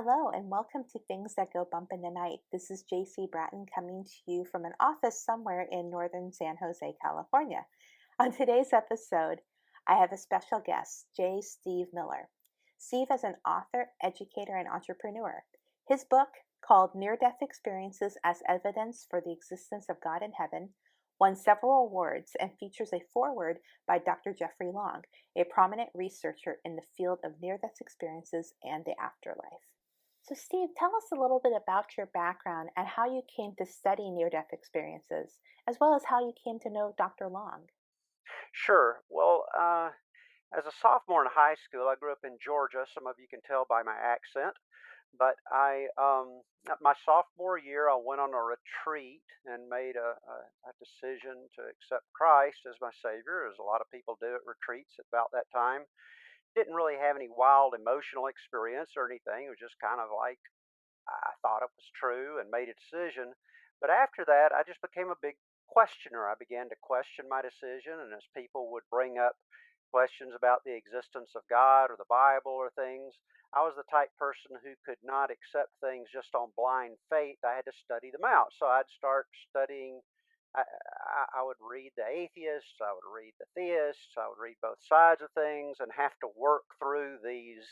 Hello, and welcome to Things That Go Bump in the Night. This is JC Bratton coming to you from an office somewhere in northern San Jose, California. On today's episode, I have a special guest, J. Steve Miller. Steve is an author, educator, and entrepreneur. His book, called Near Death Experiences as Evidence for the Existence of God in Heaven, won several awards and features a foreword by Dr. Jeffrey Long, a prominent researcher in the field of near death experiences and the afterlife. So, Steve, tell us a little bit about your background and how you came to study near death experiences, as well as how you came to know Dr. Long. Sure. As a sophomore in high school, I grew up in Georgia. Some of you can tell by my accent. But at my sophomore year, I went on a retreat and made a decision to accept Christ as my Savior, as a lot of people do at retreats at about that time. Didn't really have any wild emotional experience or anything. It was just kind of like I thought it was true and made a decision. But after that, I just became a big questioner. I began to question my decision, and as people would bring up questions about the existence of God or the Bible or things, I was the type person who could not accept things just on blind faith. I had to study them out. So I'd start studying. I would read the atheists, I would read the theists, I would read both sides of things and have to work through these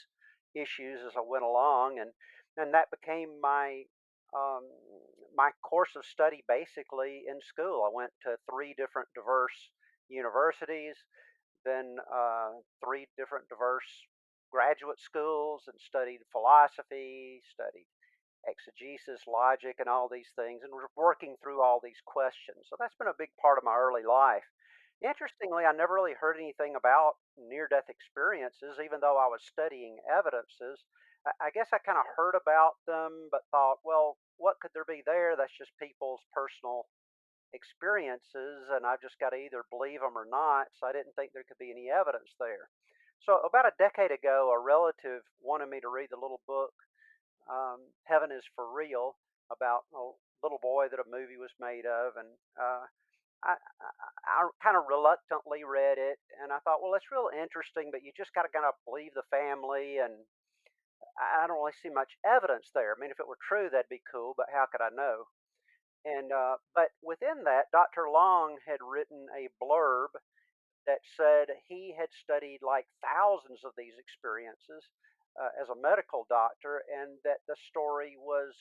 issues as I went along. And that became um, my course of study basically in school. I went to three different diverse universities, then three different diverse graduate schools, and studied philosophy, studied exegesis, logic, and all these things, and we're working through all these questions. So that's been a big part of my early life. Interestingly, I never really heard anything about near death experiences, even though I was studying evidences. I guess I kind of heard about them, but thought, well, what could there be there? That's just people's personal experiences, and I've just got to either believe them or not. So I didn't think there could be any evidence there. So about a decade ago, a relative wanted me to read the little book Heaven is for Real, about a little boy that a movie was made of. And I kind of reluctantly read it. And I thought, well, it's real interesting, but you just got to kind of believe the family. And I don't really see much evidence there. I mean, if it were true, that'd be cool, but how could I know? But within that, Dr. Long had written a blurb that said he had studied like thousands of these experiences as a medical doctor, and that the story was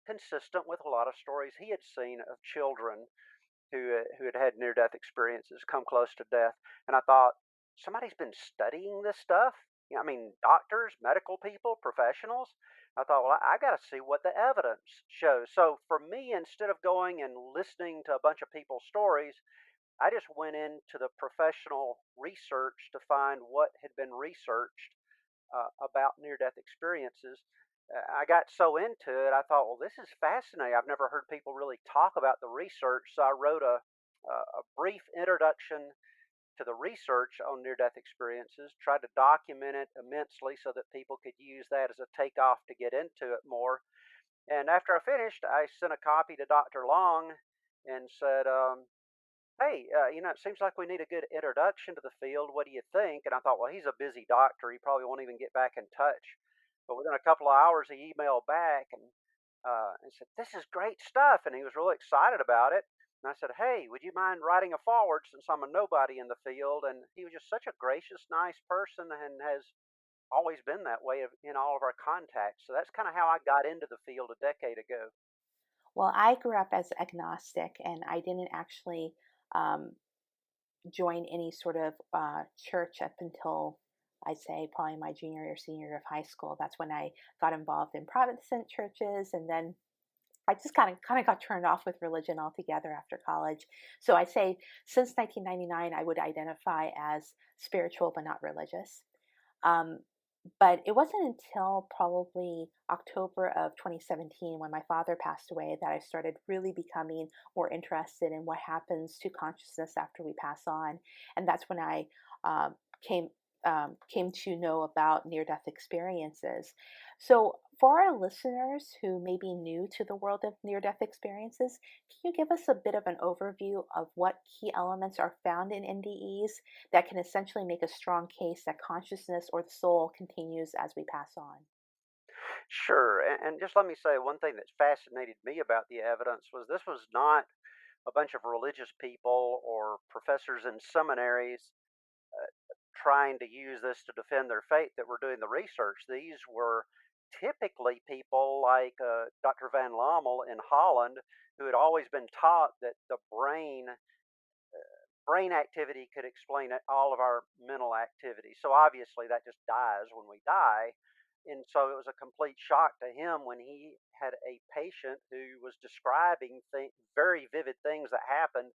consistent with a lot of stories he had seen of children who had had near death experiences, come close to death. And I thought, somebody's been studying this stuff. You know, I mean, doctors, medical people, professionals. I thought, well, I got to see what the evidence shows. So for me, instead of going and listening to a bunch of people's stories, I just went into the professional research to find what had been researched about near death experiences. I got so into it, I thought, well, this is fascinating. I've never heard people really talk about the research. So I wrote a brief introduction to the research on near death experiences, tried to document it immensely so that people could use that as a takeoff to get into it more. And after I finished, I sent a copy to Dr. Long and said, hey, it seems like we need a good introduction to the field. What do you think? And I thought, well, he's a busy doctor. He probably won't even get back in touch. But within a couple of hours, he emailed back and said, this is great stuff. And he was really excited about it. And I said, hey, would you mind writing a forward since I'm a nobody in the field? And he was just such a gracious, nice person and has always been that way in all of our contacts. So that's kind of how I got into the field a decade ago. Well, I grew up as agnostic and I didn't actually um, join any sort of church up until I'd say probably my junior or senior year of high school. That's when I got involved in Protestant churches, and then I just kind of got turned off with religion altogether after college. So I say since 1999, I would identify as spiritual but not religious. Um, but it wasn't until probably October of 2017 when my father passed away that I started really becoming more interested in what happens to consciousness after we pass on. And that's when I um, came came to know about near death experiences. So, for our listeners who may be new to the world of near death experiences, can you give us a bit of an overview of what key elements are found in NDEs that can essentially make a strong case that consciousness or the soul continues as we pass on? Sure. And just let me say one thing that's fascinated me about the evidence was this was not a bunch of religious people or professors in seminaries trying to use this to defend their faith that were doing the research. These were typically people like Dr. Van Lommel in Holland, who had always been taught that the brain activity could explain all of our mental activity. So obviously that just dies when we die. And so it was a complete shock to him when he had a patient who was describing very vivid things that happened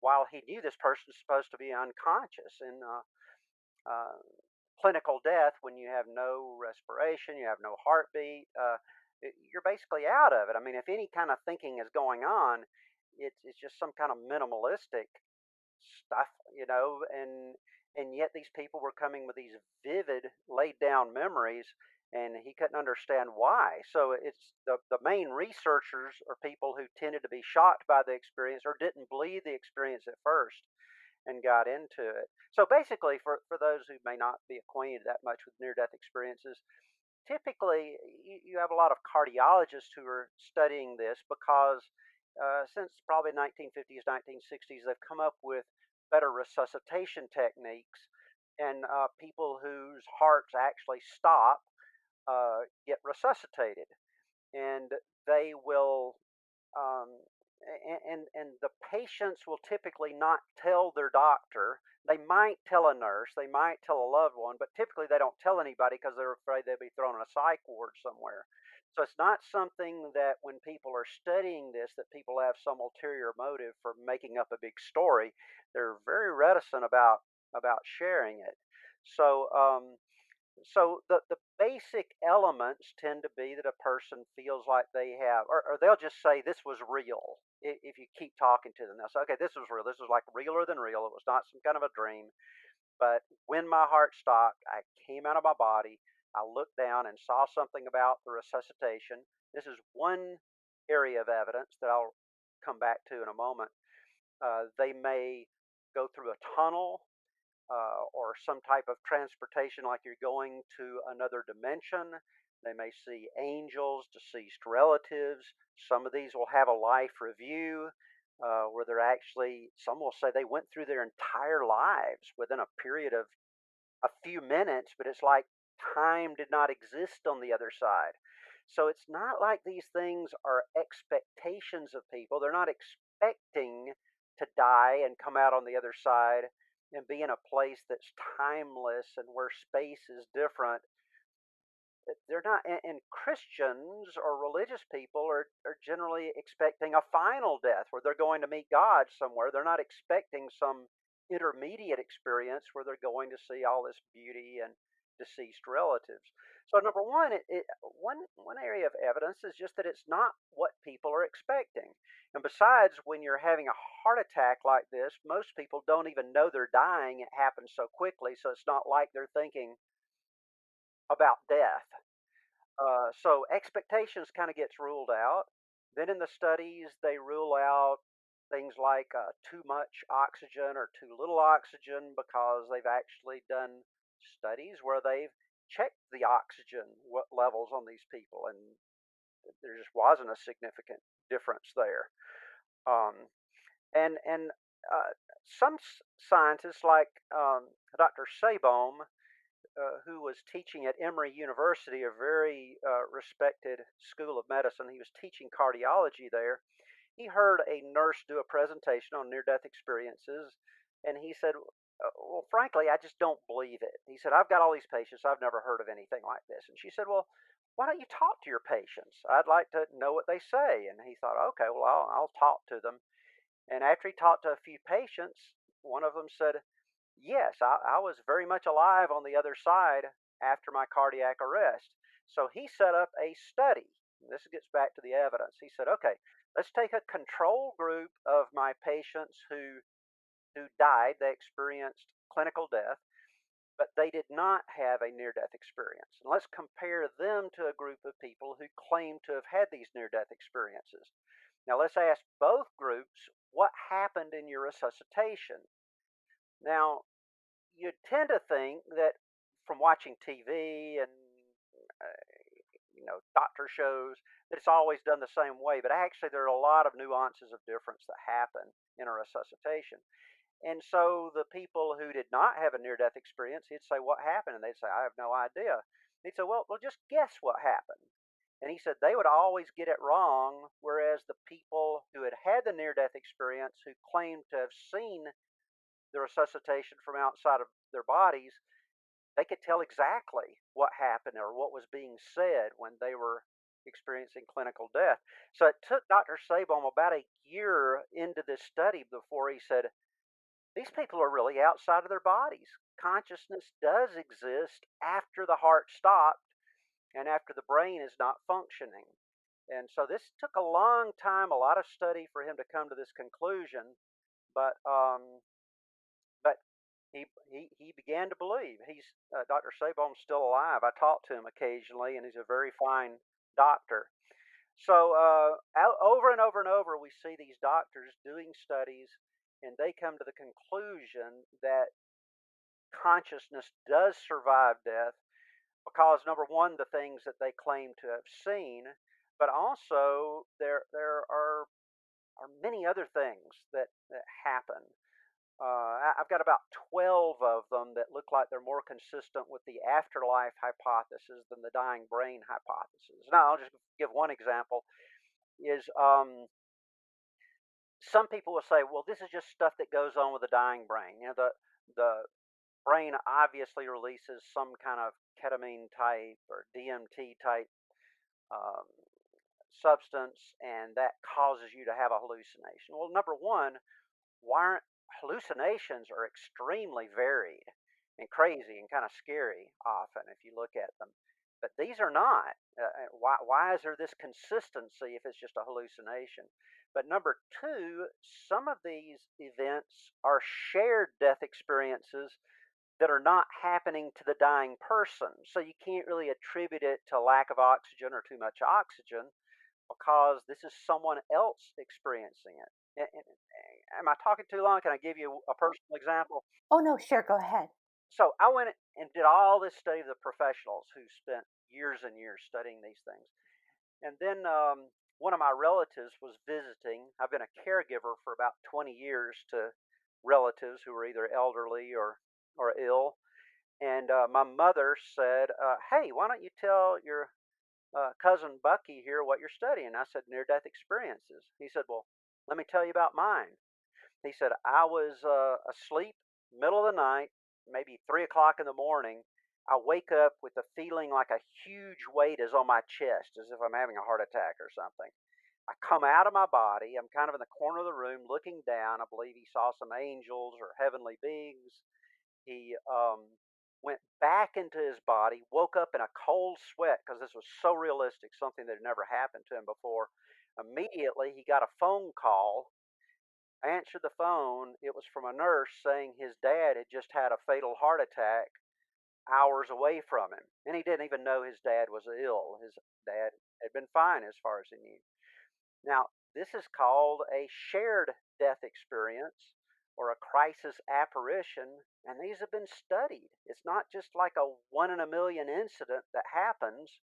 while he knew this person's supposed to be unconscious. And uh, clinical death, when you have no respiration, you have no heartbeat, you're basically out of it. I mean, if any kind of thinking is going on, it's just some kind of minimalistic stuff, and yet these people were coming with these vivid, laid down memories, and he couldn't understand why. So it's the main researchers are people who tended to be shocked by the experience or didn't believe the experience at first and got into it. So basically, for those who may not be acquainted that much with near death experiences, typically you have a lot of cardiologists who are studying this because since probably 1950s, 1960s, they've come up with better resuscitation techniques, and people whose hearts actually stop get resuscitated, and they will and the patients will typically not tell their doctor. They might tell a nurse, they might tell a loved one, but typically they don't tell anybody because they're afraid they'll be thrown in a psych ward somewhere. So it's not something that when people are studying this that people have some ulterior motive for making up a big story. They're very reticent about sharing it. So the basic elements tend to be that a person feels like they have, or they'll just say this was real. If you keep talking to them, they'll say, "Okay, this was real. This was like realer than real. It was not some kind of a dream." But when my heart stopped, I came out of my body. I looked down and saw something about the resuscitation. This is one area of evidence that I'll come back to in a moment. They may go through a tunnel or some type of transportation, like you're going to another dimension. They may see angels, deceased relatives. Some of these will have a life review where they're actually, some will say they went through their entire lives within a period of a few minutes, but it's like time did not exist on the other side. So it's not like these things are expectations of people. They're not expecting to die and come out on the other side and be in a place that's timeless and where space is different. They're not, and Christians or religious people are generally expecting a final death where they're going to meet God somewhere. They're not expecting some intermediate experience where they're going to see all this beauty and deceased relatives. So number one, one area of evidence is just that it's not what people are expecting. And besides, when you're having a heart attack like this, most people don't even know they're dying. It happens so quickly, so it's not like they're thinking about death. So expectations kind of gets ruled out. Then in the studies, they rule out things like too much oxygen or too little oxygen because they've actually done studies where they've checked the oxygen levels on these people, and there just wasn't a significant difference there. Um, and some scientists like Dr. Sabom who was teaching at Emory University, a very respected school of medicine. He was teaching cardiology there. He heard a nurse do a presentation on near death experiences, and he said, "Well, frankly, I just don't believe it." He said, "I've got all these patients. I've never heard of anything like this." And she said, "Well, why don't you talk to your patients? I'd like to know what they say." And he thought, "Okay, well, I'll talk to them." And after he talked to a few patients, one of them said, "Yes, I was very much alive on the other side after my cardiac arrest." So he set up a study. This gets back to the evidence. He said, "Okay, let's take a control group of my patients who died. They experienced clinical death, but they did not have a near death experience. And let's compare them to a group of people who claim to have had these near death experiences. Now, let's ask both groups what happened in your resuscitation." Now, you'd tend to think that from watching TV and doctor shows that it's always done the same way, but actually there are a lot of nuances of difference that happen in a resuscitation. And so the people who did not have a near death experience, he'd say, "What happened?" And they'd say, "I have no idea." He'd say, "Well, just guess what happened." And he said they would always get it wrong, whereas the people who had had the near death experience, who claimed to have seen the resuscitation from outside of their bodies, they could tell exactly what happened or what was being said when they were experiencing clinical death. So it took Dr. Sabom about a year into this study before he said, these people are really outside of their bodies. Consciousness does exist after the heart stopped and after the brain is not functioning. And so this took a long time, a lot of study for him to come to this conclusion. But he began to believe. He's Dr. Sabom's still alive. I talk to him occasionally, and he's a very fine doctor. So over and over and over, we see these doctors doing studies, and they come to the conclusion that consciousness does survive death because number one, the things that they claim to have seen, but also there are many other things that happen. I've got about 12 of them that look like they're more consistent with the afterlife hypothesis than the dying brain hypothesis. Now, I'll just give one example. Is Some people will say, well, this is just stuff that goes on with the dying brain. The brain obviously releases some kind of ketamine type or DMT type um, substance, and that causes you to have a hallucination. Well, number one, why aren't hallucinations are extremely varied and crazy and kind of scary often if you look at them, but these are not. Why is there this consistency if it's just a hallucination? But number two, some of these events are shared death experiences that are not happening to the dying person, so you can't really attribute it to lack of oxygen or too much oxygen because this is someone else experiencing it. Am I talking too long? Can I give you a personal example? Oh, no, sure, go ahead. So I went and did all this study of the professionals who spent years and years studying these things. And then one of my relatives was visiting. I've been a caregiver for about 20 years to relatives who were either elderly or ill. And my mother said, "Hey, why don't you tell your cousin Bucky here what you're studying?" I said, "Near death experiences." He said, "Well, let me tell you about mine." He said, "I was asleep, middle of the night, maybe 3 o'clock in the morning. I wake up with a feeling like a huge weight is on my chest, as if I'm having a heart attack or something. I come out of my body. I'm kind of in the corner of the room looking down. I believe he saw some angels or heavenly beings. He went back into his body, woke up in a cold sweat because this was so realistic, something that had never happened to him before. Immediately, he got a phone call. I answered the phone. It was from a nurse saying his dad had just had a fatal heart attack hours away from him. And he didn't even know his dad was ill. His dad had been fine as far as he knew. Now, this is called a shared death experience or a crisis apparition, and these have been studied. It's not just like a one in a million incident that happens.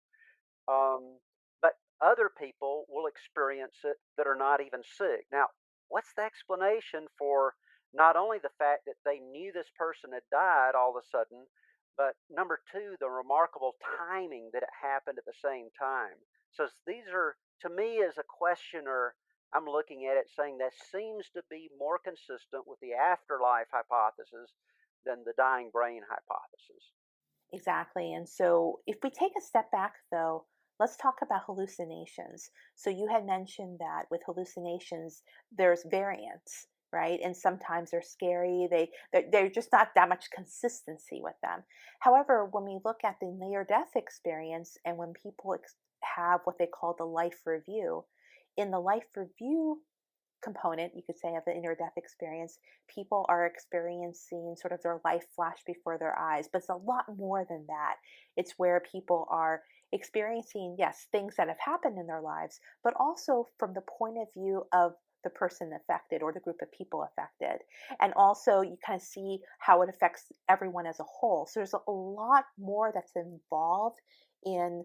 um, but other people will experience it that are not even sick. Now, what's the explanation for not only the fact that they knew this person had died all of a sudden, but number two, the remarkable timing that it happened at the same time? So these are, to me, as a questioner, I'm looking at it saying that seems to be more consistent with the afterlife hypothesis than the dying brain hypothesis. Exactly. And so, if we take a step back, though, let's talk about hallucinations. So, you had mentioned that with hallucinations, there's variance, right? And sometimes they're scary. They're just not that much consistency with them. However, when we look at the near death experience and when people have what they call the life review, in the life review component, you could say, of the near death experience, people are experiencing sort of their life flash before their eyes. But it's a lot more than that. It's where people are experiencing, yes, things that have happened in their lives, but also from the point of view of the person affected or the group of people affected. And also, you kind of see how it affects everyone as a whole. So there's a lot more that's involved in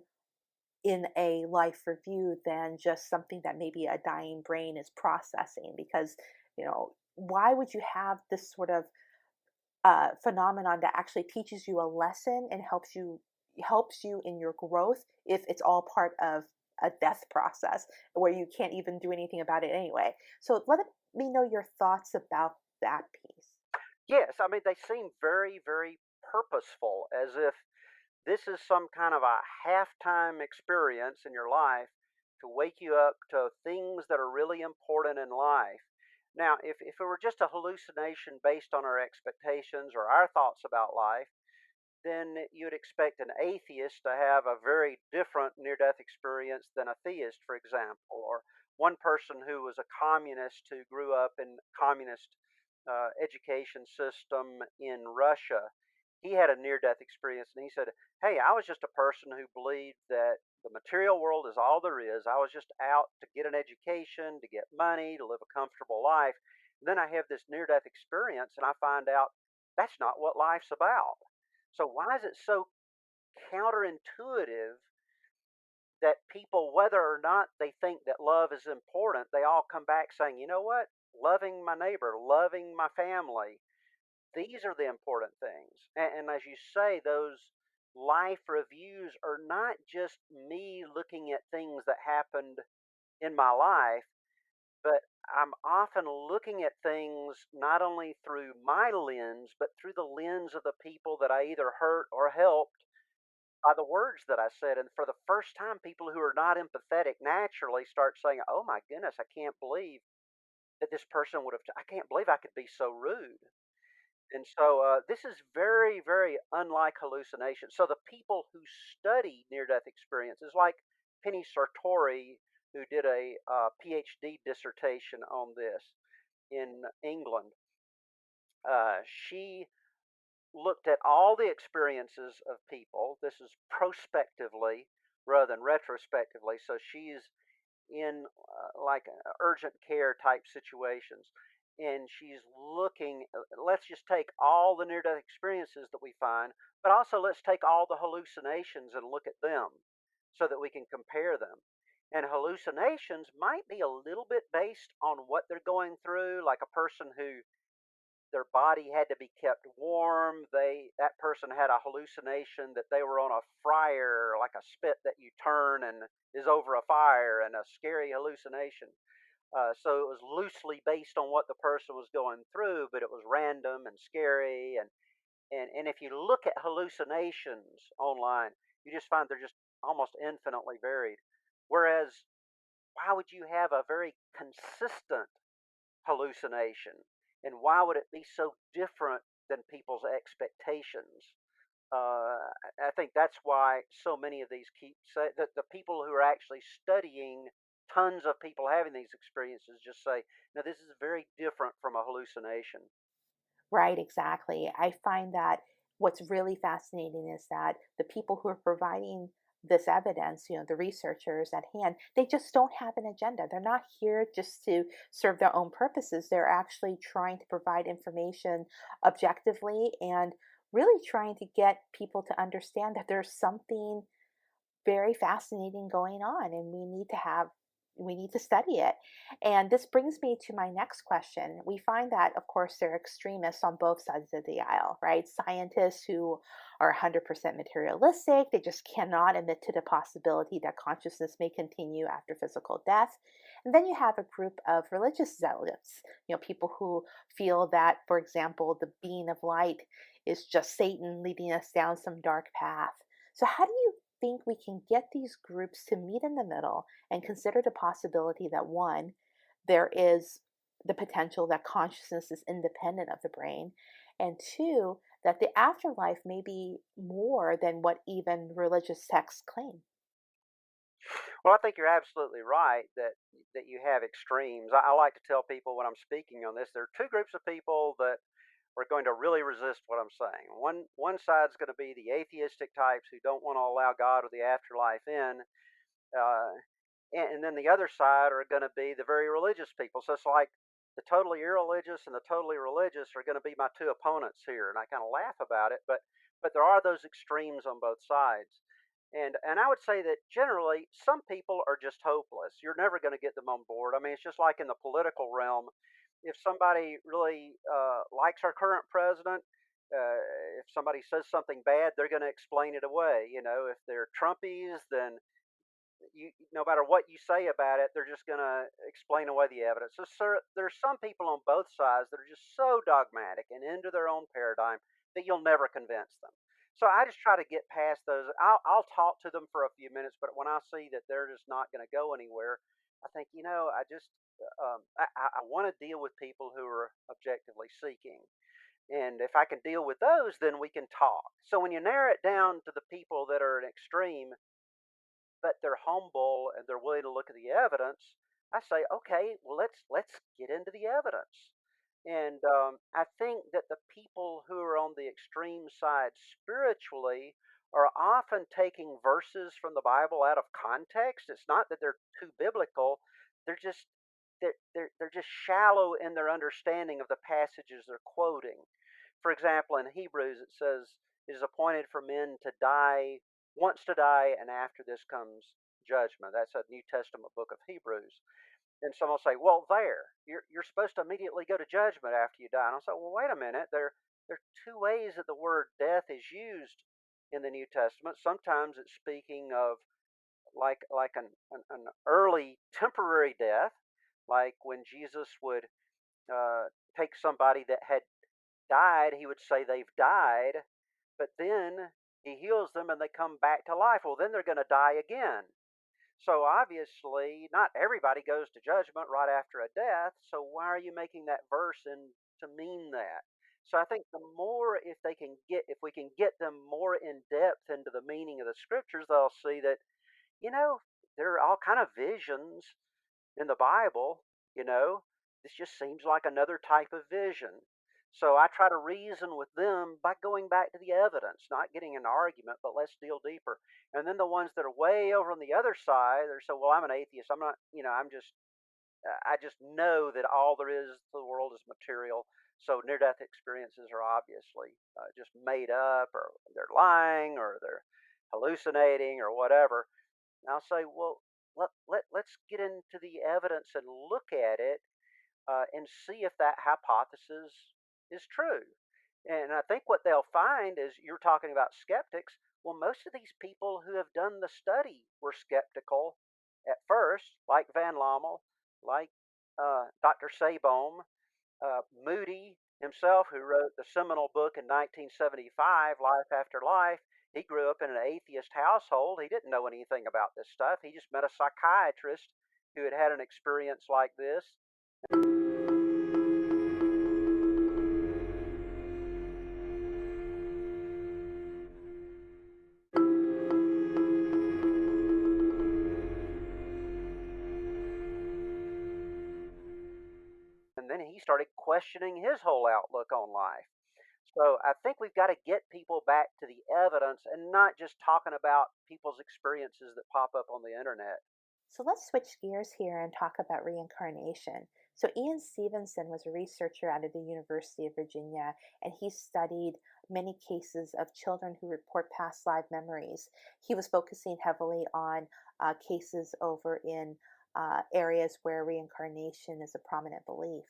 in a life review than just something that maybe a dying brain is processing. Because, why would you have this sort of phenomenon that actually teaches you a lesson and helps you in your growth if it's all part of a death process where you can't even do anything about it anyway? So let me know your thoughts about that piece. Yes, I mean, they seem very, very purposeful, as if this is some kind of a halftime experience in your life to wake you up to things that are really important in life. Now, if it were just a hallucination based on our expectations or our thoughts about life, then you'd expect an atheist to have a very different near death experience than a theist, for example, or one person who was a communist who grew up in communist education system in Russia. He had a near death experience and he said, "Hey, I was just a person who believed that the material world is all there is. I was just out to get an education, to get money, to live a comfortable life. And then I have this near death experience and I find out that's not what life's about." So why is it so counterintuitive that people, whether or not they think that love is important, they all come back saying, you know what? Loving my neighbor, loving my family, these are the important things. And as you say, those life reviews are not just me looking at things that happened in my life, but I'm often looking at things not only through my lens, but through the lens of the people that I either hurt or helped by the words that I said. And for the first time, people who are not empathetic naturally start saying, "Oh my goodness, I can't believe that this person would have, I can't believe I could be so rude." And so this is very, very unlike hallucination. So the people who study near death experiences, like Penny Sartori, who did a PhD dissertation on this in England, she looked at all the experiences of people. This is prospectively rather than retrospectively. So she's in like urgent care type situations. And she's looking, let's just take all the near death experiences that we find, but also let's take all the hallucinations and look at them so that we can compare them. And hallucinations might be a little bit based on what they're going through, like a person who their body had to be kept warm. That person had a hallucination that they were on a fryer, like a spit that you turn and is over a fire, and a scary hallucination. So it was loosely based on what the person was going through, but it was random and scary. And if you look at hallucinations online, you just find they're just almost infinitely varied. Whereas, why would you have a very consistent hallucination? And why would it be so different than people's expectations? I think that's why so many of these keep say that the people who are actually studying tons of people having these experiences just say, "No, this is very different from a hallucination." Right, exactly. I find that what's really fascinating is that the people who are providing this evidence, the researchers at hand, they just don't have an agenda. They're not here just to serve their own purposes. They're actually trying to provide information objectively and really trying to get people to understand that there's something very fascinating going on, and we need to study it. And this brings me to my next question. We find that, of course, there are extremists on both sides of the aisle, right? Scientists who are 100% materialistic, they just cannot admit to the possibility that consciousness may continue after physical death. And then you have a group of religious zealots, people who feel that, for example, the being of light is just Satan leading us down some dark path. So how do you think we can get these groups to meet in the middle and consider the possibility that, one, there is the potential that consciousness is independent of the brain, and two, that the afterlife may be more than what even religious texts claim? Well, I think you're absolutely right that you have extremes. I like to tell people when I'm speaking on this, there are two groups of people that are going to really resist what I'm saying. One side's going to be the atheistic types who don't want to allow God or the afterlife in, uh, and then the other side are going to be the very religious people. So it's like the totally irreligious and the totally religious are going to be my two opponents here, and I kind of laugh about it, but there are those extremes on both sides. And I would say that generally some people are just hopeless. You're never going to get them on board. I mean, it's just like in the political realm. If somebody really likes our current president, uh, if somebody says something bad, they're going to explain it away. You know, if they're Trumpies, then no matter what you say about it, they're just going to explain away the evidence. So, sir, there's some people on both sides that are just so dogmatic and into their own paradigm that you'll never convince them. So I just try to get past those. I'll talk to them for a few minutes, but when I see that they're just not going to go anywhere, I think, I want to deal with people who are objectively seeking. And if I can deal with those, then we can talk. So when you narrow it down to the people that are an extreme, but they're humble and they're willing to look at the evidence, I say, okay, well, let's get into the evidence. And I think that the people who are on the extreme side spiritually are often taking verses from the Bible out of context. It's not that they're too biblical; they're just they're just shallow in their understanding of the passages they're quoting. For example, in Hebrews it says, "It is appointed for men to die once to die, and after this comes judgment." That's a New Testament book of Hebrews. And someone will say, "Well, you're supposed to immediately go to judgment after you die." And I'll say, "Well, wait a minute. There are two ways that the word death is used in the New Testament. Sometimes it's speaking of like an early temporary death, like when Jesus would uh, take somebody that had died, he would say they've died, but then he heals them and they come back to life. Well, then they're going to die again. So obviously, not everybody goes to judgment right after a death. So why are you making that verse in to mean that? So I think the more if we can get them more in depth into the meaning of the scriptures, they'll see that you know there are all kind of visions in the Bible, you know, this just seems like another type of vision. So I try to reason with them by going back to the evidence, not getting an argument, but let's deal deeper. And then the ones that are way over on the other side, they're so, well, I'm an atheist. I'm not, I just know that all there is to the world is material. So near death experiences are obviously just made up, or they're lying, or they're hallucinating, or whatever. And I'll say, well, let's get into the evidence and look at it and see if that hypothesis is true. And I think what they'll find is you're talking about skeptics. Well, most of these people who have done the study were skeptical at first, like Van Lommel, like Dr. Sabom, Moody himself, who wrote the seminal book in 1975, Life After Life. He grew up in an atheist household. He didn't know anything about this stuff. He just met a psychiatrist who had had an experience like this. And then he started questioning his whole outlook on life. So I think we've got to get people back to the evidence and not just talking about people's experiences that pop up on the internet. So let's switch gears here and talk about reincarnation. So Ian Stevenson was a researcher out of the University of Virginia, and he studied many cases of children who report past life memories. He was focusing heavily on cases over in areas where reincarnation is a prominent belief.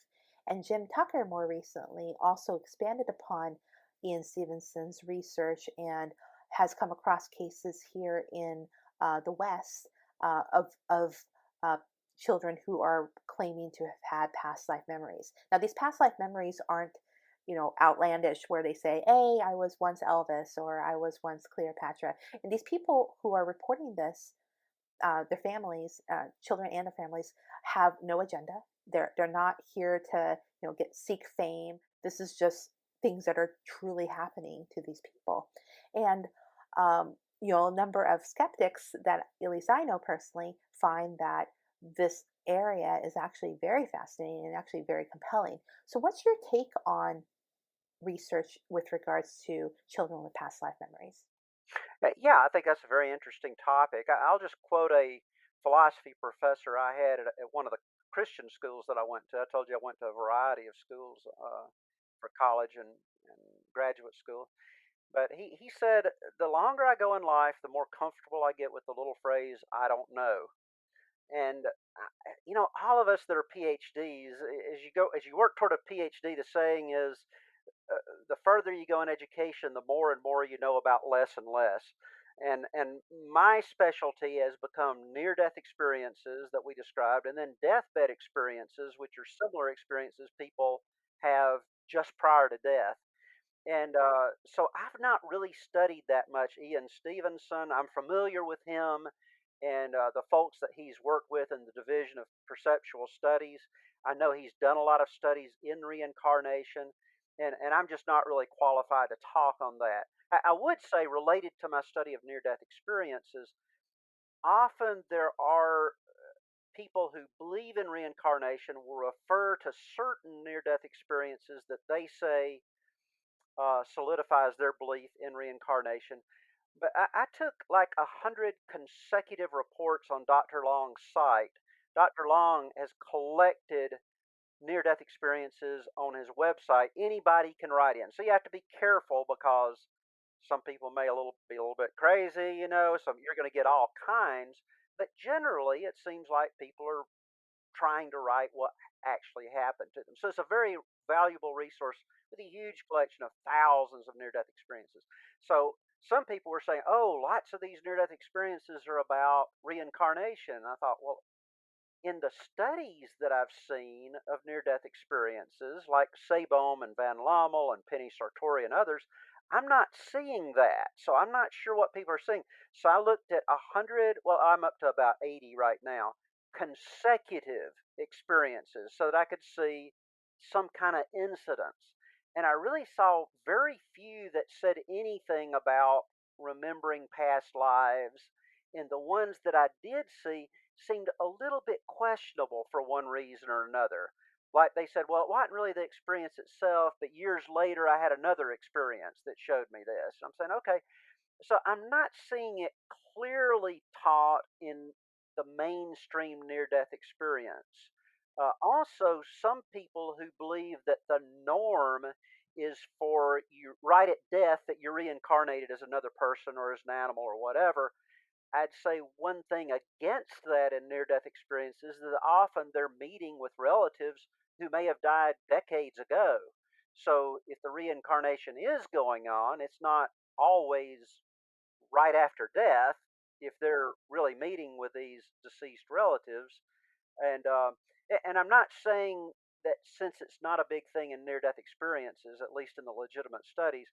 And Jim Tucker, more recently, also expanded upon Ian Stevenson's research and has come across cases here in the West of uh, children who are claiming to have had past life memories. Now, these past life memories aren't, outlandish, where they say, "Hey, I was once Elvis," or "I was once Cleopatra." And these people who are reporting this, their families, children and their families, have no agenda. They're not here to get seek fame. This is just things that are truly happening to these people, and a number of skeptics that at least I know personally find that this area is actually very fascinating and actually very compelling. So, what's your take on research with regards to children with past life memories? Yeah, I think that's a very interesting topic. I'll just quote a philosophy professor I had at one of the Christian schools that I went to. I told you I went to a variety of schools for college and graduate school. But he said the longer I go in life, the more comfortable I get with the little phrase "I don't know." And all of us that are PhDs, as you work toward a PhD, the saying is the further you go in education, the more and more you know about less and less. And my specialty has become near death experiences that we described, and then deathbed experiences, which are similar experiences people have just prior to death. And so I've not really studied that much Ian Stevenson. I'm familiar with him and the folks that he's worked with in the Division of Perceptual Studies. I know he's done a lot of studies in reincarnation, and I'm just not really qualified to talk on that. I would say, related to my study of near death experiences, often there are people who believe in reincarnation will refer to certain near death experiences that they say solidifies their belief in reincarnation. But I took like 100 consecutive reports on Dr. Long's site. Dr. Long has collected near death experiences on his website. Anybody can write in. So you have to be careful because some people may be a little bit crazy, so you're going to get all kinds. But generally, it seems like people are trying to write what actually happened to them. So it's a very valuable resource with a huge collection of thousands of near death experiences. So some people were saying, oh, lots of these near death experiences are about reincarnation. And I thought, well, in the studies that I've seen of near death experiences, like Sabom and Van Lommel and Penny Sartori and others, I'm not seeing that. So I'm not sure what people are seeing. So I looked at 100, well, I'm up to about 80 right now, consecutive experiences so that I could see some kind of incidents. And I really saw very few that said anything about remembering past lives. And the ones that I did see seemed a little bit questionable for one reason or another. Like they said, well, it wasn't really the experience itself, but years later I had another experience that showed me this. And I'm saying, okay, so I'm not seeing it clearly taught in the mainstream near death experience. Also, some people who believe that the norm is for you right at death that you're reincarnated as another person or as an animal or whatever. I'd say one thing against that in near death experiences is that often they're meeting with relatives who may have died decades ago. So if the reincarnation is going on, it's not always right after death if they're really meeting with these deceased relatives. And and I'm not saying that since it's not a big thing in near death experiences, at least in the legitimate studies,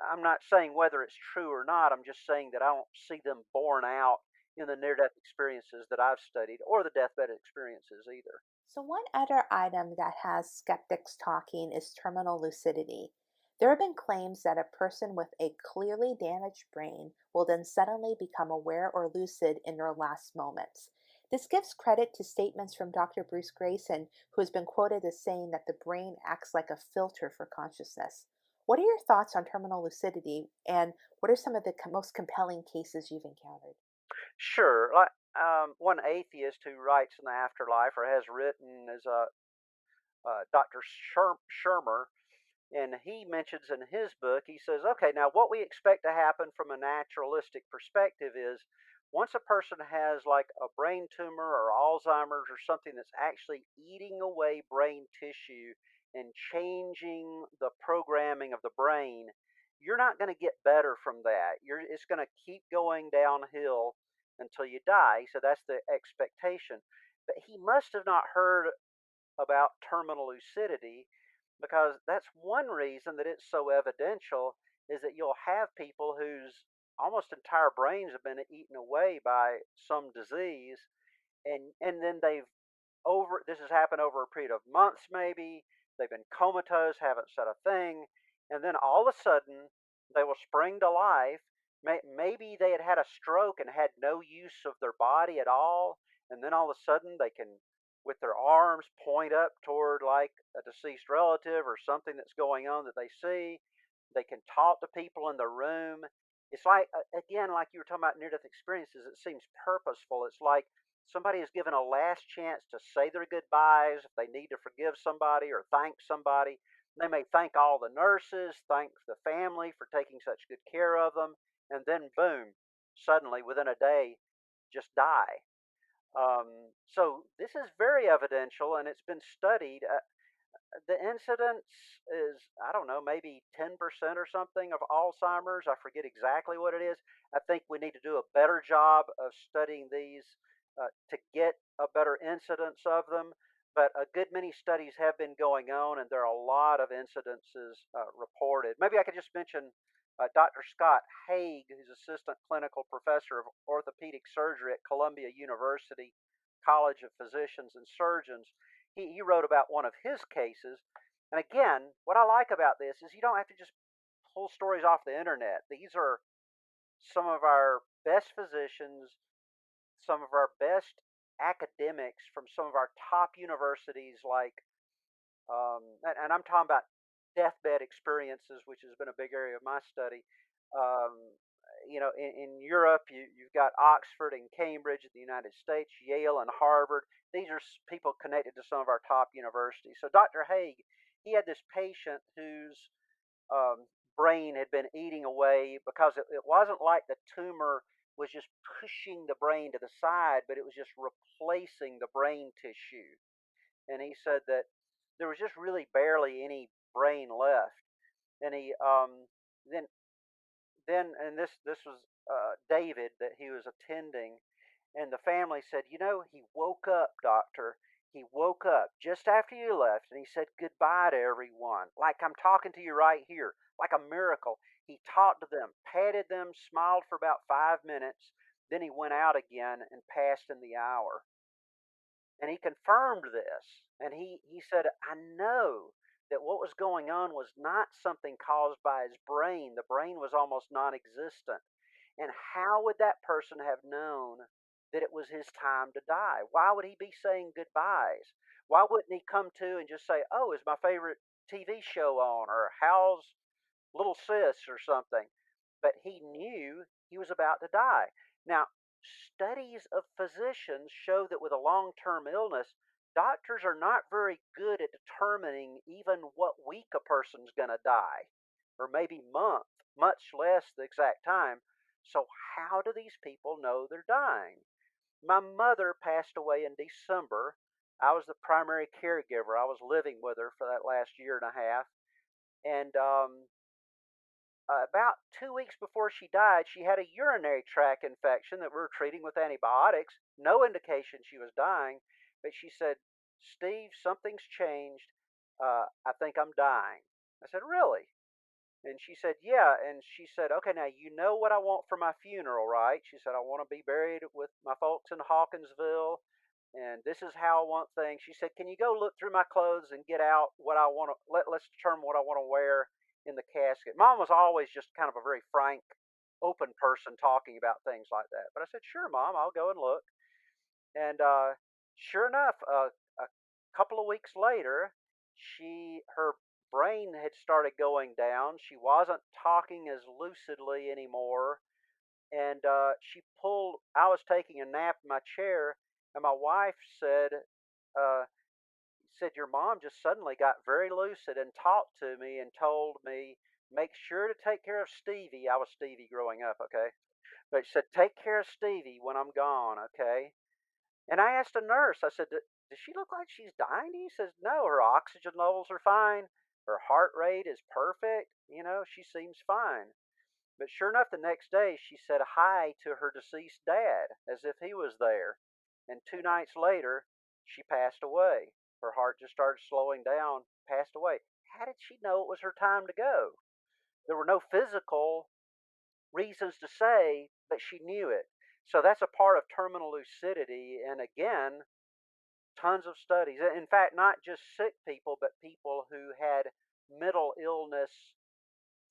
I'm not saying whether it's true or not. I'm just saying that I don't see them borne out in the near death experiences that I've studied or the deathbed experiences either. So, one other item that has skeptics talking is terminal lucidity. There have been claims that a person with a clearly damaged brain will then suddenly become aware or lucid in their last moments. This gives credit to statements from Dr. Bruce Grayson, who has been quoted as saying that the brain acts like a filter for consciousness. What are your thoughts on terminal lucidity, and what are some of the most compelling cases you've encountered? Sure, like one atheist who writes in the afterlife or has written is Dr. Shermer. And he mentions in his book, he says, okay, now what we expect to happen from a naturalistic perspective is once a person has like a brain tumor or Alzheimer's or something that's actually eating away brain tissue and changing the programming of the brain, you're not going to get better from that. It's going to keep going downhill until you die. So that's the expectation. But he must have not heard about terminal lucidity because that's one reason that it's so evidential is that you'll have people whose almost entire brains have been eaten away by some disease, and then they've over this has happened over a period of months maybe. They've been comatose, haven't said a thing, and then all of a sudden they will spring to life. Maybe they had had a stroke and had no use of their body at all, and then all of a sudden they can, with their arms, point up toward like a deceased relative or something that's going on that they see. They can talk to people in the room. It's like, again, like you were talking about near death experiences, it seems purposeful. It's like somebody is given a last chance to say their goodbyes if they need to forgive somebody or thank somebody. They may thank all the nurses, thank the family for taking such good care of them, and then boom, suddenly within a day, just die. So this is very evidential, and it's been studied. The incidence is, I don't know, maybe 10% or something of Alzheimer's. I forget exactly what it is. I think we need to do a better job of studying these to get a better incidence of them. But a good many studies have been going on, and there are a lot of incidences reported. Maybe I could just mention Dr. Scott Haig, who's assistant clinical professor of orthopedic surgery at Columbia University College of Physicians and Surgeons. He wrote about one of his cases. And again, what I like about this is you don't have to just pull stories off the internet. These are some of our best physicians, some of our best academics from some of our top universities, like, and I'm talking about deathbed experiences, which has been a big area of my study. Um, in Europe, you've got Oxford and Cambridge in the United States, Yale and Harvard. These are people connected to some of our top universities. So Dr. Haig, he had this patient whose brain had been eating away because it wasn't like the tumor was just pushing the brain to the side, but it was just replacing the brain tissue. And he said that there was just really barely any brain left. And he then and this was David that he was attending, and the family said, he woke up, doctor. He woke up just after you left, and he said goodbye to everyone, like I'm talking to you right here, like a miracle. He talked to them, patted them, smiled for about 5 minutes, then he went out again and passed in the hour. And he confirmed this. And he said, I know that what was going on was not something caused by his brain. The brain was almost non existent. And how would that person have known that it was his time to die? Why would he be saying goodbyes? Why wouldn't he come to and just say, oh, is my favorite TV show on? Or how's little sis or something? But he knew he was about to die. Now, studies of physicians show that with a long term illness, doctors are not very good at determining even what week a person's going to die, or maybe month, much less the exact time. So, how do these people know they're dying? My mother passed away in December. I was the primary caregiver. I was living with her for that last year and a half. And about 2 weeks before she died, she had a urinary tract infection that we were treating with antibiotics. No indication she was dying, but she said, Steve, something's changed. I think I'm dying. I said, really? And she said, yeah. And she said, okay, now you know what I want for my funeral, right? She said, I want to be buried with my folks in Hawkinsville. And this is how I want things. She said, can you go look through my clothes and get out what I want to, let's determine what I want to wear in the casket. Mom was always just kind of a very frank, open person talking about things like that. But I said, sure, Mom, I'll go and look. And sure enough, a couple of weeks later, her brain had started going down. She wasn't talking as lucidly anymore, and she pulled. I was taking a nap in my chair, and my wife uh, said your mom just suddenly got very lucid and talked to me and told me make sure to take care of Stevie. I was Stevie growing up, okay, but she said take care of Stevie when I'm gone, okay. And I asked a nurse, I said, does she look like she's dying? He says, no, her oxygen levels are fine. Her heart rate is perfect. She seems fine. But sure enough, the next day she said hi to her deceased dad as if he was there. And 2 nights later, she passed away. Her heart just started slowing down, passed away. How did she know it was her time to go? There were no physical reasons to say, but she knew it. So that's a part of terminal lucidity. And again, tons of studies. In fact, not just sick people, but people who had mental illness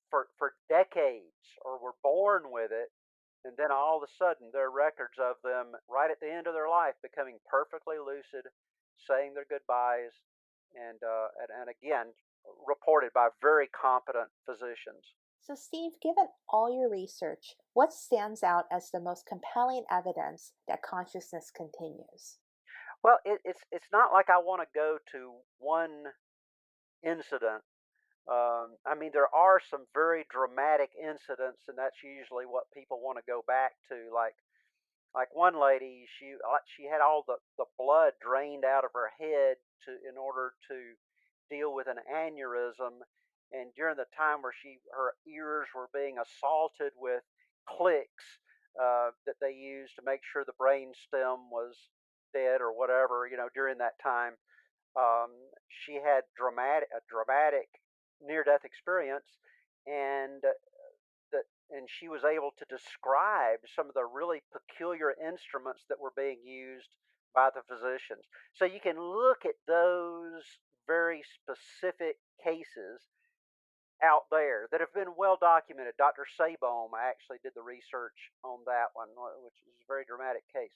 for decades or were born with it. And then all of a sudden, there are records of them right at the end of their life becoming perfectly lucid, saying their goodbyes, and again, reported by very competent physicians. So, Steve, given all your research, what stands out as the most compelling evidence that consciousness continues? Well, it's not like I want to go to one incident. I mean, there are some very dramatic incidents, and that's usually what people want to go back to. Like one lady, she had all the blood drained out of her head in order to deal with an aneurysm, and during the time where her ears were being assaulted with clicks that they used to make sure the brain stem was dead or whatever, during that time, she had a dramatic near death experience, and that and she was able to describe some of the really peculiar instruments that were being used by the physicians. So you can look at those very specific cases out there that have been well documented. Dr. Sabom actually did the research on that one, which is a very dramatic case.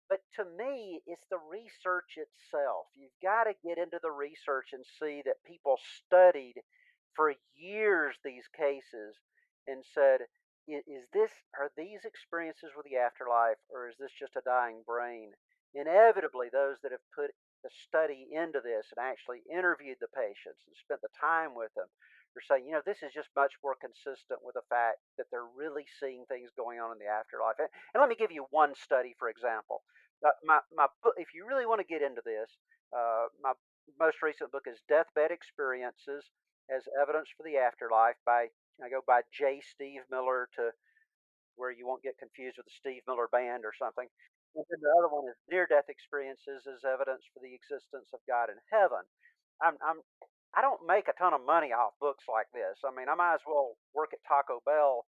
But to me, it's the research itself. You've got to get into the research and see that people studied for years these cases and said, Is this are these experiences with the afterlife, or is this just a dying brain?" Inevitably, those that have put the study into this and actually interviewed the patients and spent the time with them are saying, this is just much more consistent with the fact that they're really seeing things going on in the afterlife. And let me give you one study, for example. My book, if you really want to get into this, my most recent book is Deathbed Experiences as Evidence for the Afterlife I go by J. Steve Miller, to where you won't get confused with the Steve Miller Band or something. And then the other one is Near Death Experiences as Evidence for the Existence of God in Heaven. I'm I don't make a ton of money off books like this. I mean, I might as well work at Taco Bell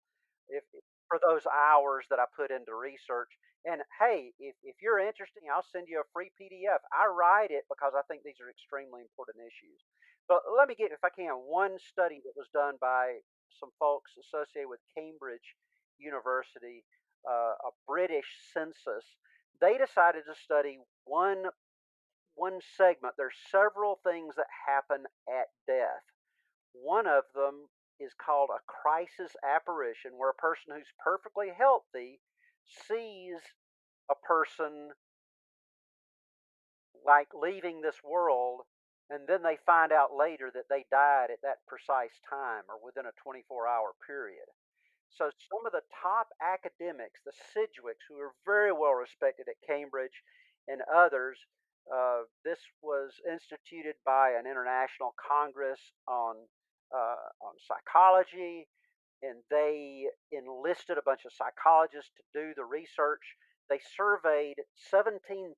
if for those hours that I put into research. And hey, if you're interested, I'll send you a free PDF. I write it because I think these are extremely important issues. But let me get, if I can, one study that was done by some folks associated with Cambridge University, a British census. They decided to study one segment. There's several things that happen at death. One of them is called a crisis apparition, where a person who's perfectly healthy sees a person like leaving this world, and then they find out later that they died at that precise time or within a 24-hour period. So some of the top academics, the Sidgwicks, who are very well respected at Cambridge, and others, this was instituted by an international congress on psychology, and they enlisted a bunch of psychologists to do the research. They surveyed 17,000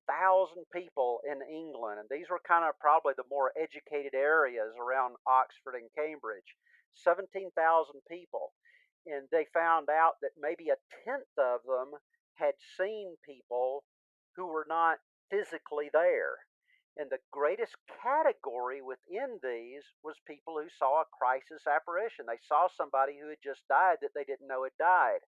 people in England, and these were kind of probably the more educated areas around Oxford and Cambridge. 17,000 people. And they found out that maybe a tenth of them had seen people who were not physically there. And the greatest category within these was people who saw a crisis apparition. They saw somebody who had just died that they didn't know had died.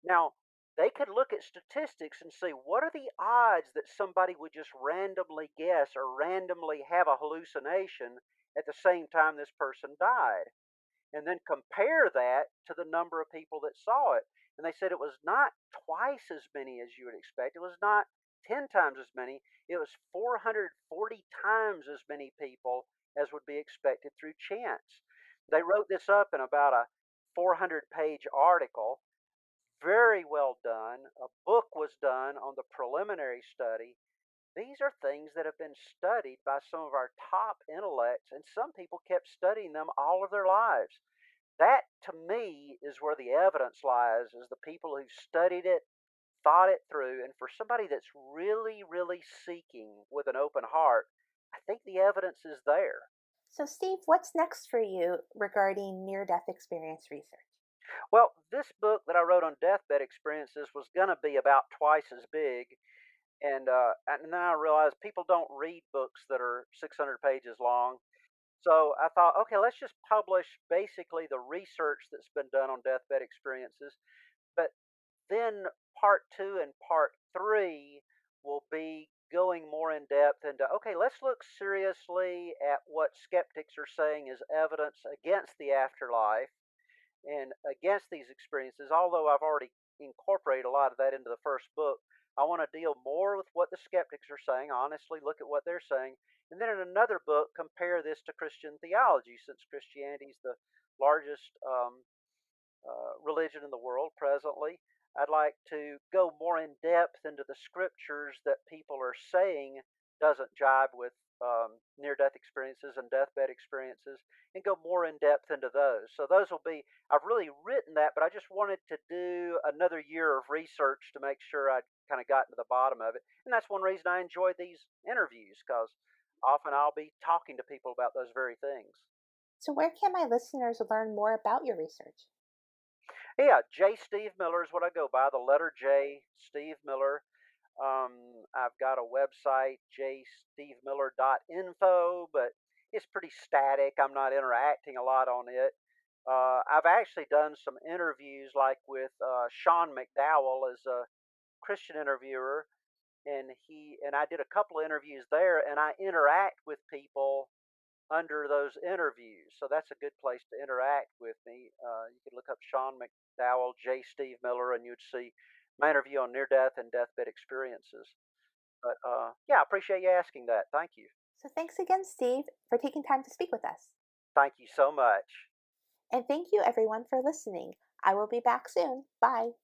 Now, they could look at statistics and see what are the odds that somebody would just randomly guess or randomly have a hallucination at the same time this person died, and then compare that to the number of people that saw it. And they said it was not twice as many as you would expect. It was not 10 times as many. It was 440 times as many people as would be expected through chance. They wrote this up in about a 400-page article. Very well done. A book was done on the preliminary study. These are things that have been studied by some of our top intellects, and some people kept studying them all of their lives. That, to me, is where the evidence lies, is the people who studied it, thought it through, and for somebody that's really, really seeking with an open heart, I think the evidence is there. So, Steve, what's next for you regarding near death experience research? Well, this book that I wrote on deathbed experiences was going to be about twice as big, and then I realized people don't read books that are 600 pages long. So I thought, okay, let's just publish basically the research that's been done on deathbed experiences. But then part two and part three will be going more in depth into, okay, let's look seriously at what skeptics are saying is evidence against the afterlife and against these experiences. Although I've already incorporated a lot of that into the first book, I want to deal more with what the skeptics are saying, honestly, look at what they're saying. And then in another book, compare this to Christian theology, since Christianity is the largest religion in the world presently. I'd like to go more in depth into the scriptures that people are saying doesn't jibe with near death experiences and deathbed experiences and go more in depth into those. So, those will be, I've really written that, but I just wanted to do another year of research to make sure I'd kind of gotten to the bottom of it. And that's one reason I enjoy these interviews because often I'll be talking to people about those very things. So, where can my listeners learn more about your research? Yeah, J. Steve Miller is what I go by, the letter J, Steve Miller. I've got a website, jstevemiller.info, but it's pretty static. I'm not interacting a lot on it. I've actually done some interviews, like with Sean McDowell as a Christian interviewer, and I did a couple of interviews there, and I interact with people under those interviews. So that's a good place to interact with me. You could look up Sean McDowell, J. Steve Miller, and you'd see my interview on near death and deathbed experiences. But yeah, I appreciate you asking that. Thank you. So, thanks again, Steve, for taking time to speak with us. Thank you so much. And thank you, everyone, for listening. I will be back soon. Bye.